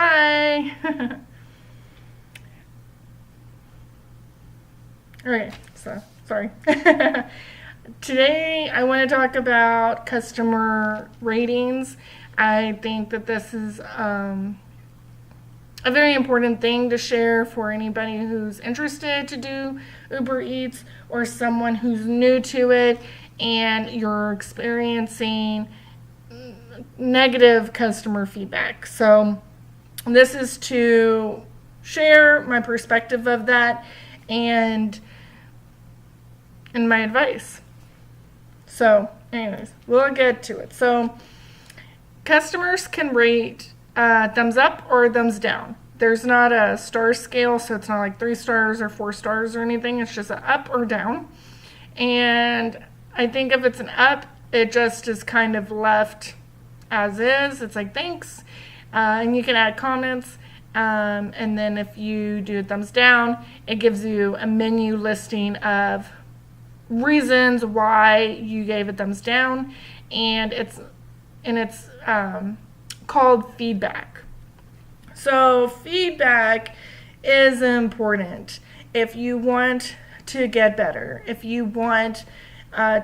Hi. Okay, so sorry. Today I want to talk about customer ratings. I think that this is a very important thing to share for anybody who's interested to do Uber Eats or someone who's new to it and you're experiencing negative customer feedback. So this is to share my perspective of that and my advice. So anyways, we'll get to it. So customers can rate thumbs up or thumbs down. There's not a star scale, so it's not like 3 stars or 4 stars or anything. It's just an up or down. And I think if it's an up, it just is kind of left as is. It's like, thanks. And you can add comments. And then if you do a thumbs down, it gives you a menu listing of reasons why you gave a thumbs down. And it's called feedback. So feedback is important if you want to get better, if you want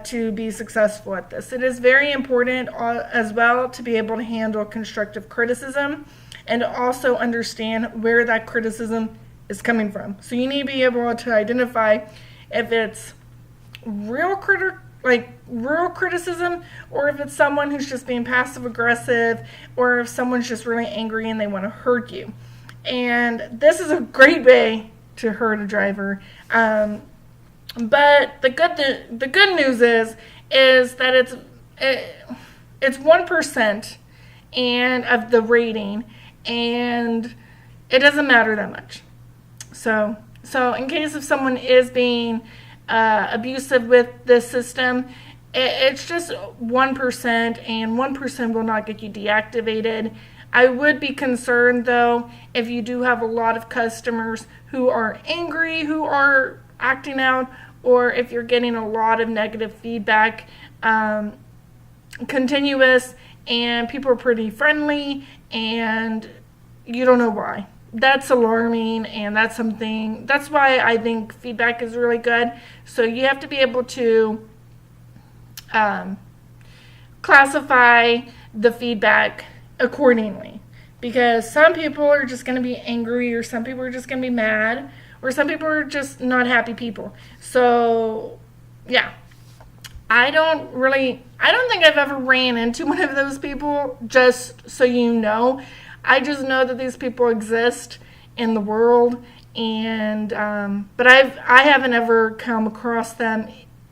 to be successful at this. It is very important as well to be able to handle constructive criticism and also understand where that criticism is coming from. So you need to be able to identify if it's real criticism, or if it's someone who's just being passive aggressive, or if someone's just really angry and they want to hurt you. And this is a great way to hurt a driver. But the good news is that it's 1% and of the rating, and it doesn't matter that much. So in case if someone is being abusive with this system, it's just 1%, and 1% will not get you deactivated. I would be concerned though if you do have a lot of customers who are angry, who are acting out, or if you're getting a lot of negative feedback, continuous, and people are pretty friendly and you don't know why. That's alarming, and that's why I think feedback is really good. So you have to be able to classify the feedback accordingly, because some people are just going to be angry, or some people are just going to be mad, or some people are just not happy people. So yeah, I don't think I've ever ran into one of those people, just so you know. I just know that these people exist in the world, and but I haven't ever come across them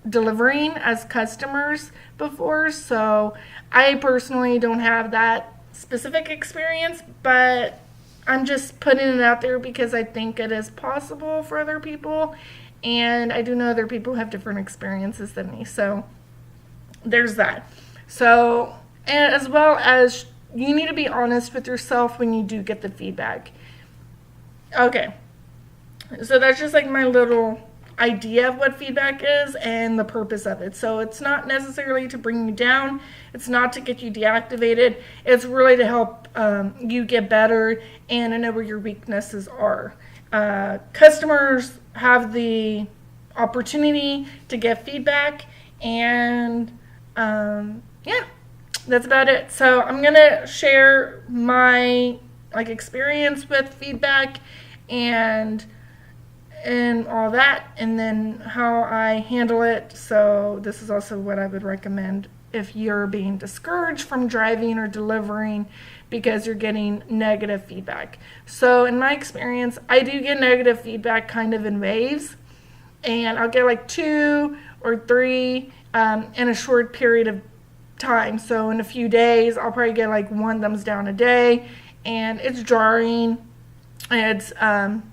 delivering as customers before, so I personally don't have that specific experience, but I'm just putting it out there because I think it is possible for other people, and I do know other people have different experiences than me, so there's that. So, and as well as you need to be honest with yourself when you do get the feedback. Okay, so that's just like my little idea of what feedback is and the purpose of it. So it's not necessarily to bring you down. It's not to get you deactivated. It's really to help you get better and to know where your weaknesses are. Customers have the opportunity to get feedback, and yeah, that's about it. So I'm gonna share my experience with feedback and all that, and then how I handle it. So this is also what I would recommend if you're being discouraged from driving or delivering because you're getting negative feedback. So in my experience, I do get negative feedback kind of in waves, and I'll get like 2 or 3 in a short period of time. So in a few days, I'll probably get like 1 thumbs down a day, and it's jarring, it's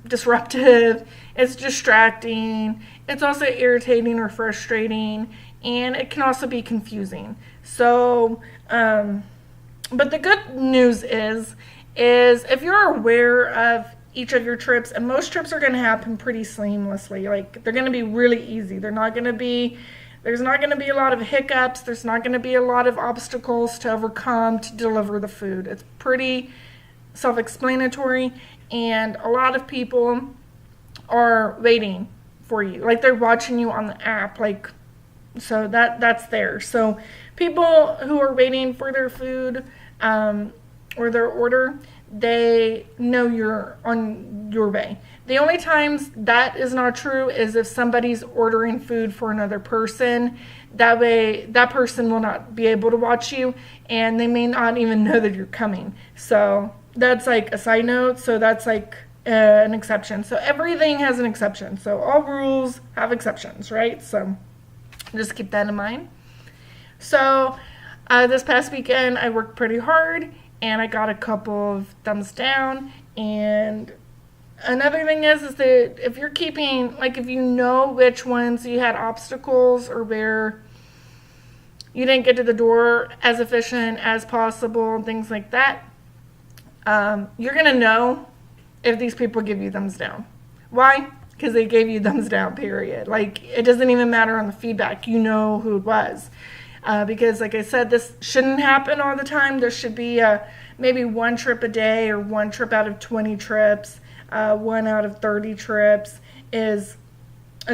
disruptive, it's distracting, it's also irritating or frustrating, and it can also be confusing. So but the good news is if you're aware of each of your trips, and most trips are going to happen pretty seamlessly, like they're going to be really easy. There's not going to be a lot of hiccups. There's not going to be a lot of obstacles to overcome to deliver the food. It's pretty self-explanatory, and a lot of people are waiting for you. Like, they're watching you on the app. Like, so that's there. So people who are waiting for their food or their order, they know you're on your way. The only times that is not true is if somebody's ordering food for another person. That way, that person will not be able to watch you, and they may not even know that you're coming. So that's like a side note. So that's like an exception. So everything has an exception. So all rules have exceptions, right? So just keep that in mind. So this past weekend, I worked pretty hard, and I got a couple of thumbs down. And another thing is that if you're keeping, like, if you know which ones you had obstacles or where you didn't get to the door as efficient as possible, things like that, you're going to know if these people give you thumbs down. Why? Because they gave you thumbs down, period. Like, it doesn't even matter on the feedback. You know who it was. Because, like I said, this shouldn't happen all the time. There should be maybe one trip a day, or one trip out of 20 trips, one out of 30 trips is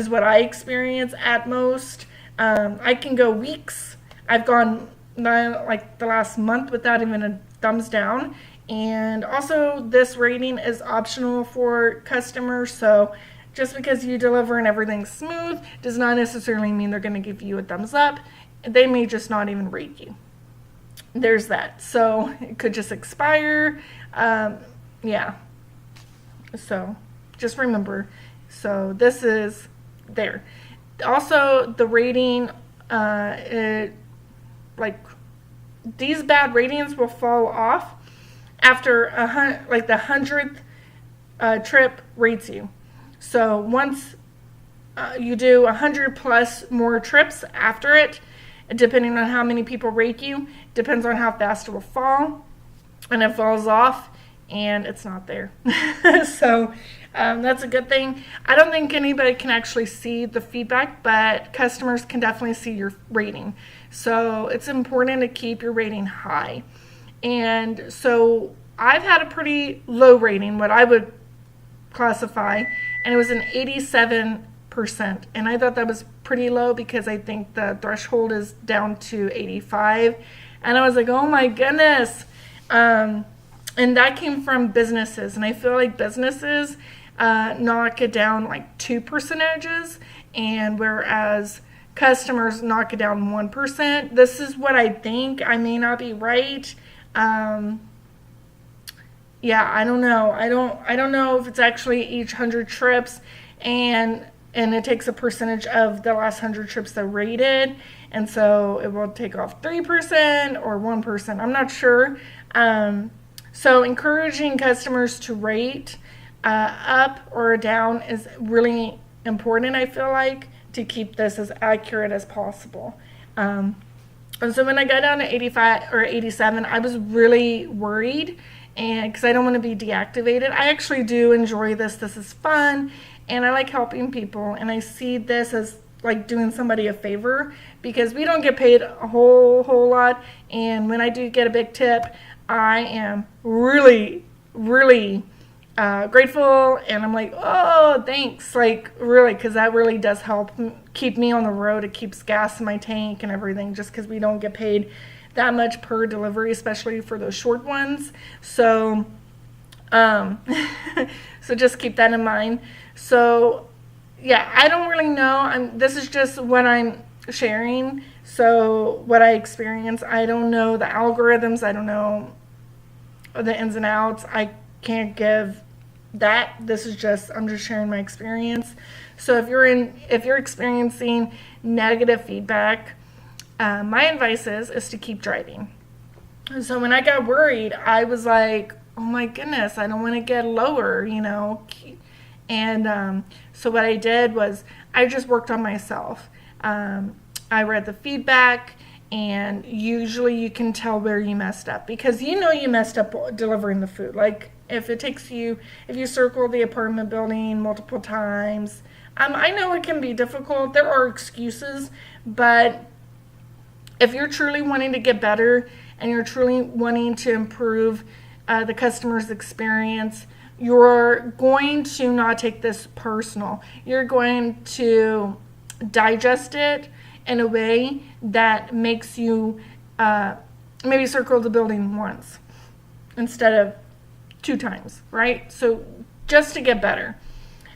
what I experience at most. I can go weeks. I've gone like the last month without even a thumbs down. And also, this rating is optional for customers. So just because you deliver and everything's smooth does not necessarily mean they're going to give you a thumbs up. They may just not even rate you. There's that. So it could just expire. Yeah. So just remember. So this is there. Also, the rating, these bad ratings will fall off after the 100th trip rates you. So once you do 100 plus more trips after it, depending on how many people rate you, depends on how fast it will fall, and it falls off and it's not there. So that's a good thing. I don't think anybody can actually see the feedback, but customers can definitely see your rating. So it's important to keep your rating high. And so I've had a pretty low rating, what I would classify, and it was an 87%. And I thought that was pretty low because I think the threshold is down to 85. And I was like, oh my goodness. And that came from businesses. And I feel like businesses knock it down like 2%, and whereas customers knock it down 1%. This is what I think. I may not be right. Yeah, I don't know. I don't know if it's actually each 100 trips, and it takes a percentage of the last 100 trips that rated, and so it will take off 3% or 1%. I'm not sure. So encouraging customers to rate up or down is really important, I feel like, to keep this as accurate as possible. And so when I got down to 85 or 87, I was really worried, and because I don't want to be deactivated. I actually do enjoy this. This is fun, and I like helping people, and I see this as like doing somebody a favor, because we don't get paid a whole lot, and when I do get a big tip, I am really grateful, and I'm like, oh, thanks, like, really, because that really does help keep me on the road. It keeps gas in my tank and everything, just because we don't get paid that much per delivery, especially for those short ones. So so just keep that in mind. So yeah, I don't really know. This is just what I'm sharing. So what I experience, I don't know the algorithms. I don't know the ins and outs. I can't give that. This is just, I'm just sharing my experience. So if you're experiencing negative feedback, my advice is to keep driving. So when I got worried, I was like, oh my goodness, I don't want to get lower, And so what I did was I just worked on myself. I read the feedback, and usually you can tell where you messed up, because you messed up delivering the food. Like if you circle the apartment building multiple times, I know it can be difficult. There are excuses, but if you're truly wanting to get better and you're truly wanting to improve the customer's experience, you're going to not take this personal. You're going to digest it in a way that makes you maybe circle the building once instead of 2 times, right? So just to get better.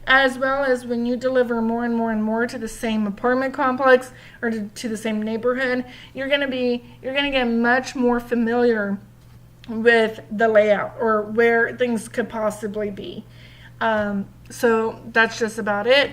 As well as when you deliver more and more and more to the same apartment complex or to the same neighborhood, you're gonna get much more familiar with the layout or where things could possibly be. So that's just about it.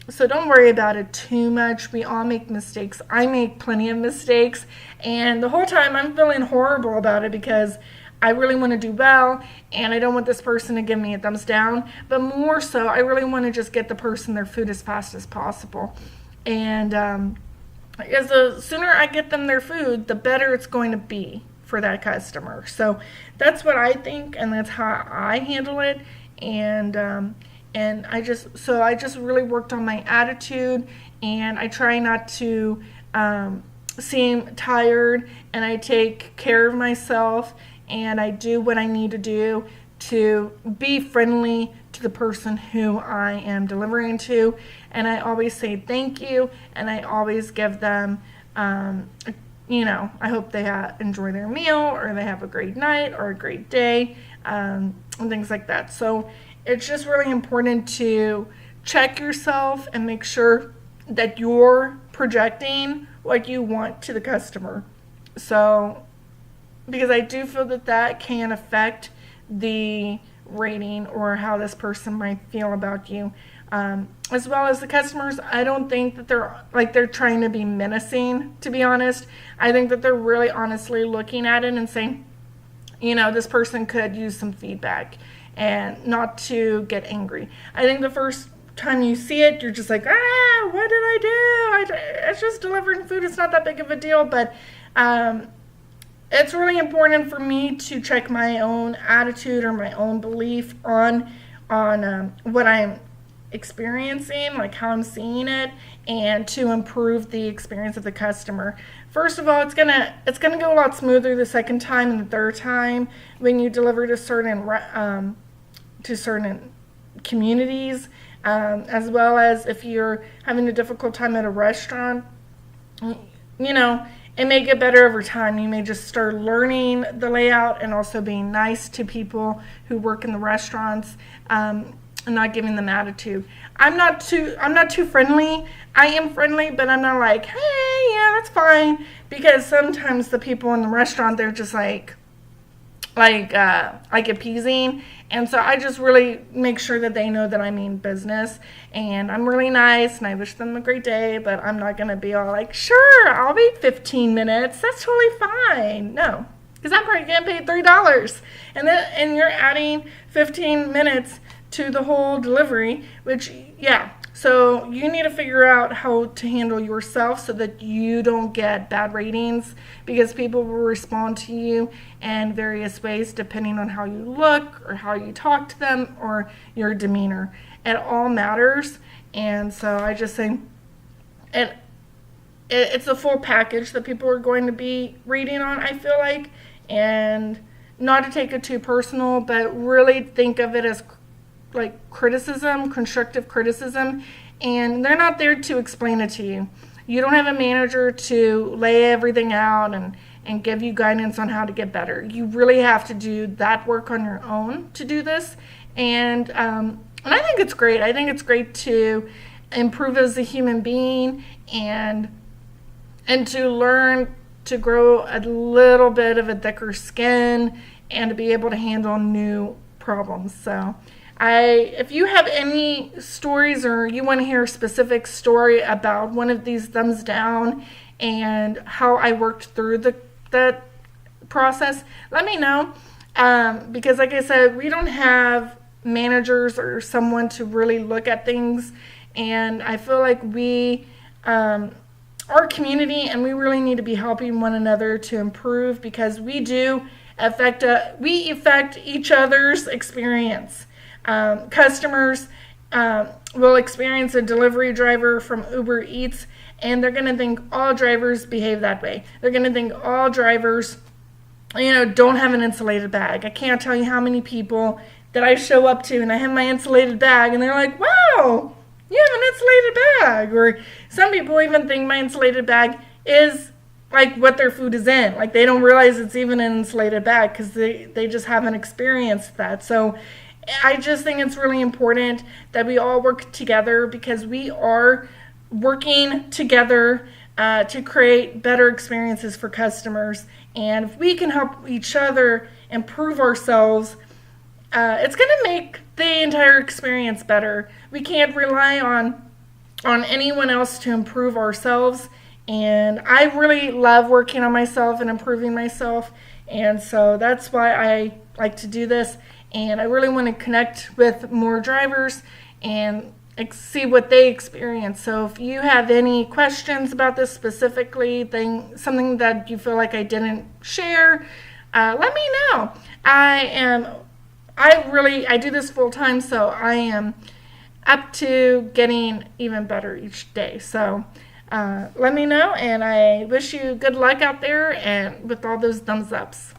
So don't worry about it too much. We all make mistakes. I make plenty of mistakes, and the whole time I'm feeling horrible about it because I really want to do well, and I don't want this person to give me a thumbs down, but more so, I really want to just get the person their food as fast as possible. And because the sooner I get them their food, the better it's going to be for that customer. So that's what I think, and that's how I handle it. And I just really worked on my attitude, and I try not to seem tired, and I take care of myself, and I do what I need to do to be friendly to the person who I am delivering to. And I always say thank you, and I always give them, I hope they enjoy their meal, or they have a great night or a great day, and things like that. So it's just really important to check yourself and make sure that you're projecting what you want to the customer. So, because I do feel that can affect the rating or how this person might feel about you. As well as the customers, I don't think that they're trying to be menacing, to be honest. I think that they're really honestly looking at it and saying, this person could use some feedback, and not to get angry. I think the first time you see it, you're just like, what did I do? It's just delivering food. It's not that big of a deal, but it's really important for me to check my own attitude or my own belief on what I'm experiencing, like how I'm seeing it, and to improve the experience of the customer. First of all, it's gonna go a lot smoother the second time and the third time when you deliver to certain communities, as well as if you're having a difficult time at a restaurant. It may get better over time. You may just start learning the layout and also being nice to people who work in the restaurants, and not giving them attitude. I'm not too friendly. I am friendly, but I'm not like, hey, yeah, that's fine. Because sometimes the people in the restaurant, they're just like appeasing. And so I just really make sure that they know that I mean business, and I'm really nice, and I wish them a great day, but I'm not going to be all like, sure, I'll wait 15 minutes. That's totally fine. No, because I'm probably getting paid $3. And you're adding 15 minutes to the whole delivery, which, yeah. So you need to figure out how to handle yourself so that you don't get bad ratings, because people will respond to you in various ways depending on how you look or how you talk to them or your demeanor. It all matters. And so I just think it's a full package that people are going to be reading on, I feel like, and not to take it too personal, but really think of it as like criticism, constructive criticism, and they're not there to explain it to you. You don't have a manager to lay everything out and give you guidance on how to get better. You really have to do that work on your own to do this, and I think it's great. I think it's great to improve as a human being and to learn to grow a little bit of a thicker skin and to be able to handle new problems. So if you have any stories or you want to hear a specific story about one of these thumbs down and how I worked through that process, let me know. Because like I said, we don't have managers or someone to really look at things. And I feel like we are community, and we really need to be helping one another to improve, because we do affect each other's experience. Customers will experience a delivery driver from UberEats, and they're going to think all drivers behave that way. They're going to think all drivers don't have an insulated bag. I can't tell you how many people that I show up to and I have my insulated bag and they're like, wow, you have an insulated bag. Or some people even think my insulated bag is like what their food is in. Like they don't realize it's even an insulated bag because they just haven't experienced that. So I just think it's really important that we all work together because we are working together to create better experiences for customers. And if we can help each other improve ourselves, it's going to make the entire experience better. We can't rely on anyone else to improve ourselves. And I really love working on myself and improving myself. And so that's why I like to do this. And I really want to connect with more drivers and see what they experience. So if you have any questions about this specifically, something that you feel like I didn't share, let me know. I do this full time, so I am up to getting even better each day. So let me know, and I wish you good luck out there and with all those thumbs ups.